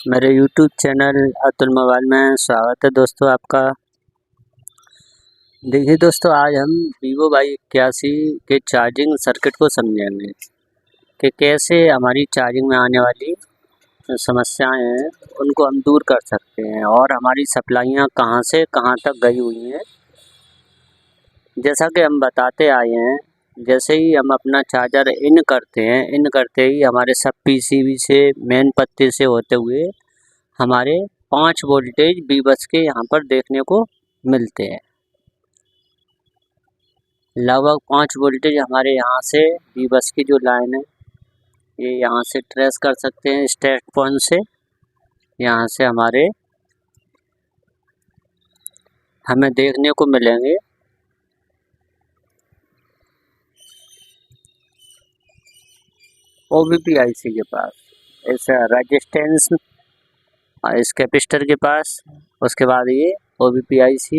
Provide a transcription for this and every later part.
मेरे YouTube channel Atul mobile में स्वागत है दोस्तों आपका। देखिए दोस्तों, आज हम Vivo Y81 के चार्जिंग सर्किट को समझेंगे कि कैसे हमारी चार्जिंग में आने वाली जो समस्याएं हैं उनको हम दूर कर सकते हैं और हमारी सप्लाइयाँ कहां से कहां तक गई हुई हैं। जैसा कि हम बताते आए हैं, जैसे ही हम अपना चार्जर इन करते ही हमारे सब PCB से मेन पत्ती से होते हुए हमारे 5 वोल्टेज बीबस के यहाँ पर देखने को मिलते हैं। लगभग 5 वोल्टेज हमारे यहाँ से बीबस की जो लाइन है ये यहाँ से ट्रेस कर सकते हैं स्टार्ट पॉइंट से। यहाँ से हमें देखने को मिलेंगे OBP IC के पास इस रेजिस्टेंस इस कैपेसिटर के पास, उसके बाद ये OBP IC।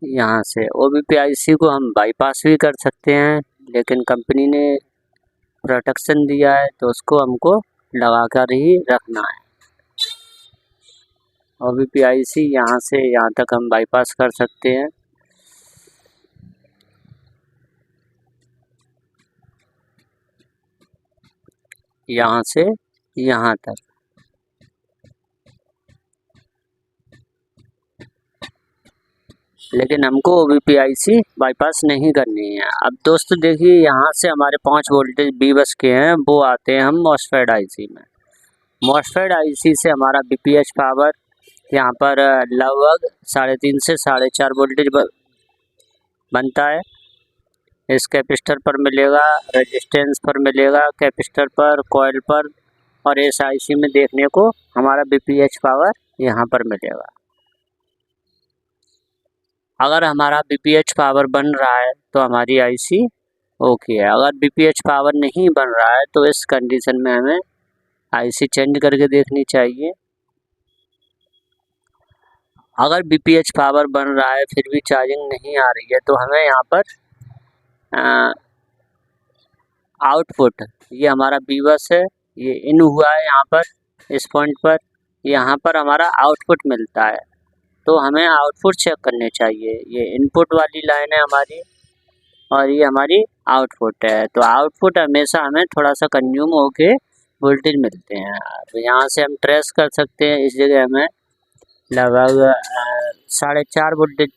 यहाँ से OBP IC को हम बाईपास भी कर सकते हैं, लेकिन कंपनी ने प्रोटेक्शन दिया है तो उसको हमको लगा कर ही रखना है। OBP IC यहाँ से यहाँ तक हम बाईपास कर सकते हैं। यहाँ से यहाँ तक लेकिन हमको OBP IC बाईपास नहीं करनी है। अब दोस्तों देखिए, यहाँ से हमारे 5 वोल्टेज बीबस के हैं, वो आते हैं हम MOSFET IC में। MOSFET IC से हमारा BPH पावर यहाँ पर लगभग 3.5 से 4.5 वोल्टेज बनता है। इस कैपेसिटर पर मिलेगा, रेजिस्टेंस पर मिलेगा, कैपेसिटर पर, कॉइल पर, और इस IC में देखने को हमारा BPH पावर यहाँ पर मिलेगा। अगर हमारा BPH पावर बन रहा है तो हमारी IC ओके है। अगर BPH पावर नहीं बन रहा है तो इस कंडीशन में हमें IC चेंज करके देखनी चाहिए। अगर BPH पावर बन रहा है फिर भी चार्जिंग नहीं आ रही है तो हमें यहाँ पर आउटपुट, ये हमारा बीबस है, ये इन हुआ है यहाँ पर इस पॉइंट पर, यहाँ पर हमारा आउटपुट मिलता है तो हमें आउटपुट चेक करने चाहिए। ये इनपुट वाली लाइन है हमारी और ये हमारी आउटपुट है। तो आउटपुट हमेशा हमें थोड़ा सा कंज्यूम होके वोल्टेज मिलते हैं। तो यहाँ से हम ट्रेस कर सकते हैं, इस जगह हमें लगभग 4.5 वोल्टेज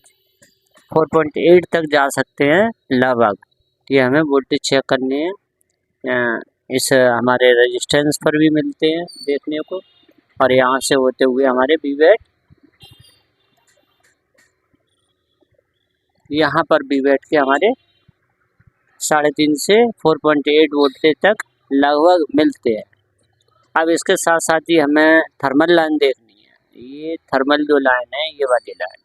4.8 तक जा सकते हैं लगभग। ये हमें वोल्टेज चेक करने हैं। इस हमारे रेजिस्टेंस पर भी मिलते हैं देखने को, और यहाँ से होते हुए हमारे बीवेट, यहाँ पर बीवेट के हमारे 3.5 से 4.8 वोल्टेज तक लगभग मिलते हैं। अब इसके साथ साथ ही हमें थर्मल लाइन देखनी है। ये थर्मल जो लाइन है, ये वाली लाइन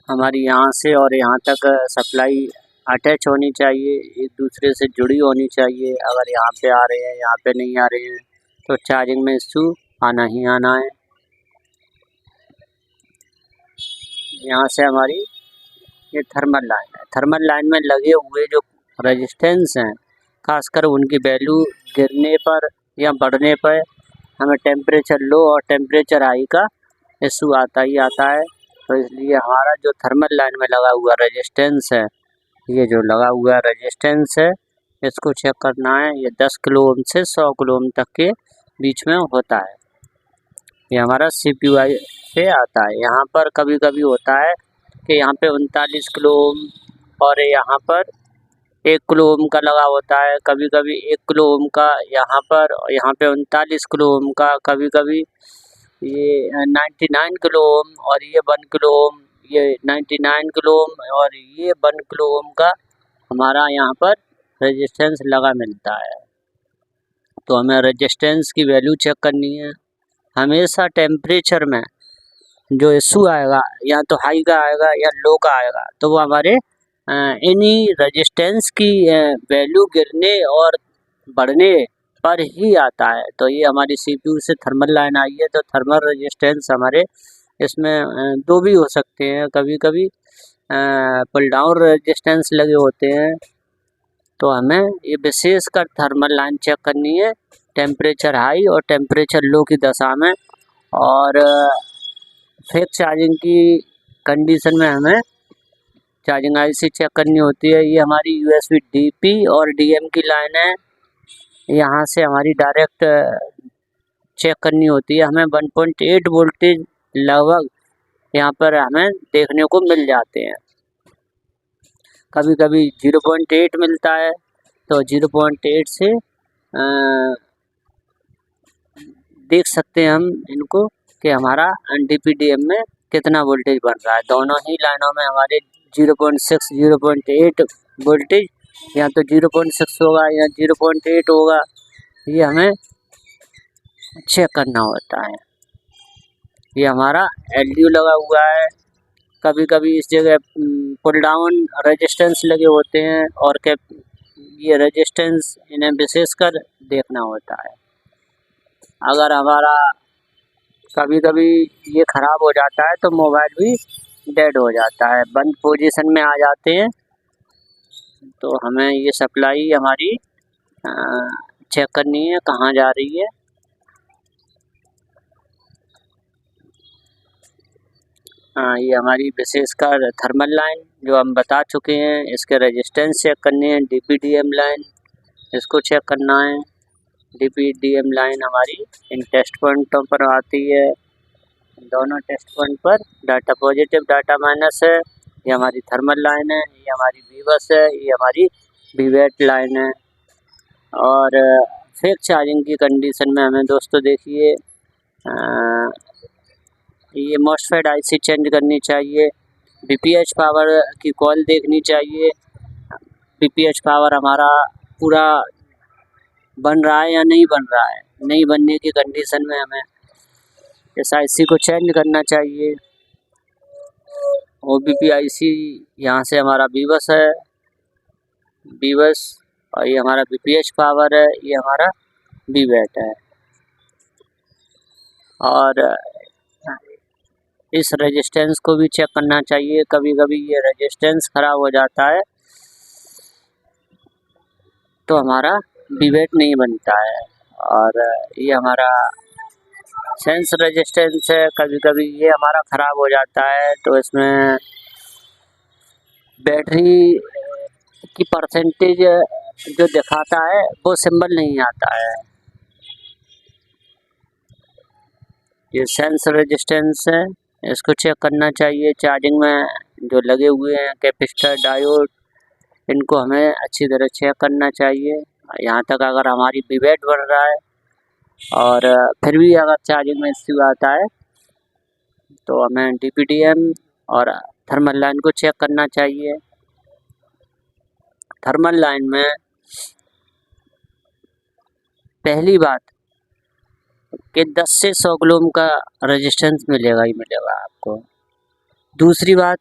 हमारी यहाँ से और यहाँ तक सप्लाई अटैच होनी चाहिए, एक दूसरे से जुड़ी होनी चाहिए। अगर यहाँ पे आ रहे हैं, यहाँ पे नहीं आ रहे हैं तो चार्जिंग में इशू आना ही आना है। यहाँ से हमारी ये थर्मल लाइन है। थर्मल लाइन में लगे हुए जो रेजिस्टेंस हैं, खासकर उनकी वैल्यू गिरने पर या बढ़ने पर हमें टेम्परेचर लो और टेम्परेचर हाई का इशू आता ही आता है। तो इसलिए हमारा जो थर्मल लाइन में लगा हुआ रेजिस्टेंस है, ये जो लगा हुआ रेजिस्टेंस है, इसको चेक करना है। ये 10 किलो ओम से 100 किलो ओम तक के बीच में होता है। ये हमारा CPY से आता है। यहाँ पर कभी कभी होता है कि यहाँ पे 39 किलो ओम और यहाँ पर 1 किलो ओम का लगा होता है, कभी कभी 1 किलो ओम का यहाँ पर, यहाँ पे 39 किलो ओम का, कभी कभी ये 99 किलो ओम और ये 1 किलो ओम, ये 99 किलो ओम और ये 1 किलो ओम का हमारा यहाँ पर रेजिस्टेंस लगा मिलता है। तो हमें रेजिस्टेंस की वैल्यू चेक करनी है। हमेशा टेम्परेचर में जो इशू आएगा या तो हाई का आएगा या लो का आएगा, तो वो हमारे इन्हीं रेजिस्टेंस की वैल्यू गिरने और बढ़ने पर ही आता है। तो ये हमारी CPU से थर्मल लाइन आई है, तो थर्मल रेजिस्टेंस हमारे इसमें दो भी हो सकते हैं। कभी कभी पुल डाउन रेजिस्टेंस लगे होते हैं, तो हमें ये विशेषकर थर्मल लाइन चेक करनी है टेम्परेचर हाई और टेम्परेचर लो की दशा में, और फेक चार्जिंग की कंडीशन में हमें चार्जिंग आईसी चेक करनी होती है। ये हमारी यूएसबी डीपी और डीएम की लाइन है, यहाँ से हमारी डायरेक्ट चेक करनी होती है। हमें 1.8 वोल्टेज लगभग यहाँ पर हमें देखने को मिल जाते हैं। कभी कभी 0.8 मिलता है, तो 0.8 से देख सकते हैं हम इनको कि हमारा डीपीडीएम में कितना वोल्टेज बन रहा है। दोनों ही लाइनों में हमारे 0.6 0.8 वोल्टेज, या तो 0.6 होगा या 0.8 होगा, ये हमें चेक करना होता है। ये हमारा एलडीओ लगा हुआ है। कभी कभी इस जगह पुल डाउन रेजिस्टेंस लगे होते हैं, और ये रेजिस्टेंस इन्हें विशेषकर देखना होता है। अगर हमारा कभी कभी ये ख़राब हो जाता है तो मोबाइल भी डेड हो जाता है, बंद पोजीशन में आ जाते हैं। तो हमें ये सप्लाई हमारी चेक करनी है कहाँ जा रही है। ये हमारी विशेषकर थर्मल लाइन जो हम बता चुके हैं, इसके रेजिस्टेंस चेक करनी है। डीपीडीएम लाइन, इसको चेक करना है। डीपीडीएम लाइन हमारी इन टेस्ट पॉइंटों पर आती है। दोनों टेस्ट पॉइंट पर डाटा पॉजिटिव डाटा माइनस है। ये हमारी थर्मल लाइन है, ये हमारी बीबस है, ये हमारी बीवेट लाइन है। और फेक चार्जिंग की कंडीशन में हमें दोस्तों देखिए ये मॉसफेट आईसी चेंज करनी चाहिए। बीपीएच पावर की कॉल देखनी चाहिए। बीपीएच पावर हमारा पूरा बन रहा है या नहीं बन रहा है। नहीं बनने की कंडीशन में हमें इस आईसी को चेंज करना चाहिए। ओबीपी आईसी यहाँ से हमारा बीबस है, बीबस, और ये हमारा बीपीएच पावर है, ये हमारा बीवेट है। और इस रेजिस्टेंस को भी चेक करना चाहिए। कभी कभी ये रेजिस्टेंस ख़राब हो जाता है तो हमारा बीवेट नहीं बनता है। और ये हमारा सेंस रेजिस्टेंस है, कभी कभी ये हमारा ख़राब हो जाता है तो इसमें बैटरी की परसेंटेज जो दिखाता है वो सिंबल नहीं आता है। ये सेंस रेजिस्टेंस है, इसको चेक करना चाहिए। चार्जिंग में जो लगे हुए हैं कैपेसिटर डायोड, इनको हमें अच्छी तरह चेक करना चाहिए। यहाँ तक अगर हमारी बीवेट बढ़ रहा है और फिर भी अगर चार्जिंग में इश्यू आता है तो हमें डीपीडीएम और थर्मल लाइन को चेक करना चाहिए। थर्मल लाइन में पहली बात कि 10 से 100 किलो ओम का रेजिस्टेंस मिलेगा ही मिलेगा आपको। दूसरी बात,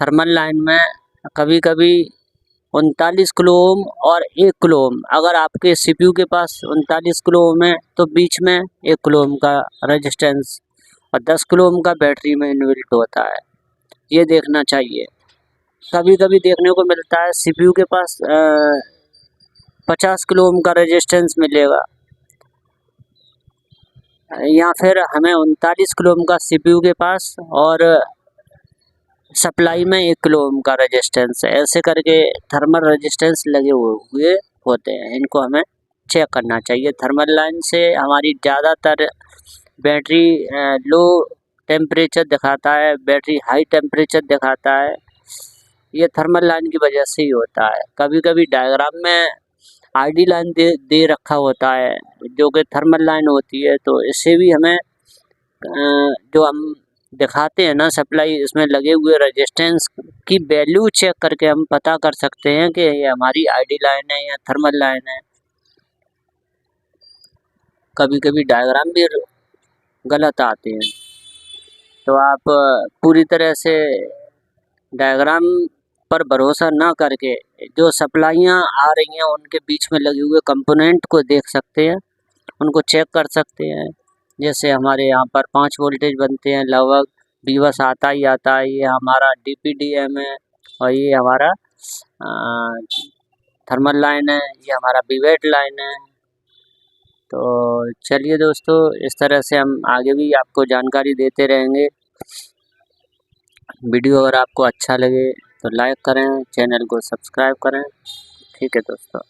थर्मल लाइन में कभी कभी 39 किलो ओम और 1 किलो ओम, अगर आपके सीपीयू के पास 39 किलो ओम है तो बीच में 1 किलो ओम का रेजिस्टेंस और 10 किलो ओम का बैटरी में इनबिल्ट होता है, ये देखना चाहिए। कभी कभी देखने को मिलता है सीपीयू के पास 50 किलो ओम का रेजिस्टेंस मिलेगा, या फिर हमें 39 किलो ओम का सीपीयू के पास और सप्लाई में 1 किलो ओम का रेजिस्टेंस है। ऐसे करके थर्मल रेजिस्टेंस लगे हुए होते हैं, इनको हमें चेक करना चाहिए। थर्मल लाइन से हमारी ज़्यादातर बैटरी लो टेम्परेचर दिखाता है, बैटरी हाई टेम्परेचर दिखाता है, ये थर्मल लाइन की वजह से ही होता है। कभी कभी डायग्राम में आईडी लाइन दे रखा होता है जो कि थर्मल लाइन होती है, तो इससे भी हमें जो हम दिखाते हैं ना सप्लाई, इसमें लगे हुए रेजिस्टेंस की वैल्यू चेक करके हम पता कर सकते हैं कि ये हमारी आईडी लाइन है या थर्मल लाइन है। कभी कभी डायग्राम भी गलत आते हैं, तो आप पूरी तरह से डायग्राम पर भरोसा ना करके जो सप्लाइयाँ आ रही हैं उनके बीच में लगे हुए कंपोनेंट को देख सकते हैं, उनको चेक कर सकते हैं। जैसे हमारे यहाँ पर 5 वोल्टेज बनते हैं लगभग, बीबस आता ही आता है, ये हमारा डीपीडीएम है, और ये हमारा थर्मल लाइन है, ये हमारा बीवेट लाइन है। तो चलिए दोस्तों, इस तरह से हम आगे भी आपको जानकारी देते रहेंगे। वीडियो अगर आपको अच्छा लगे तो लाइक करें, चैनल को सब्सक्राइब करें। ठीक है दोस्तों।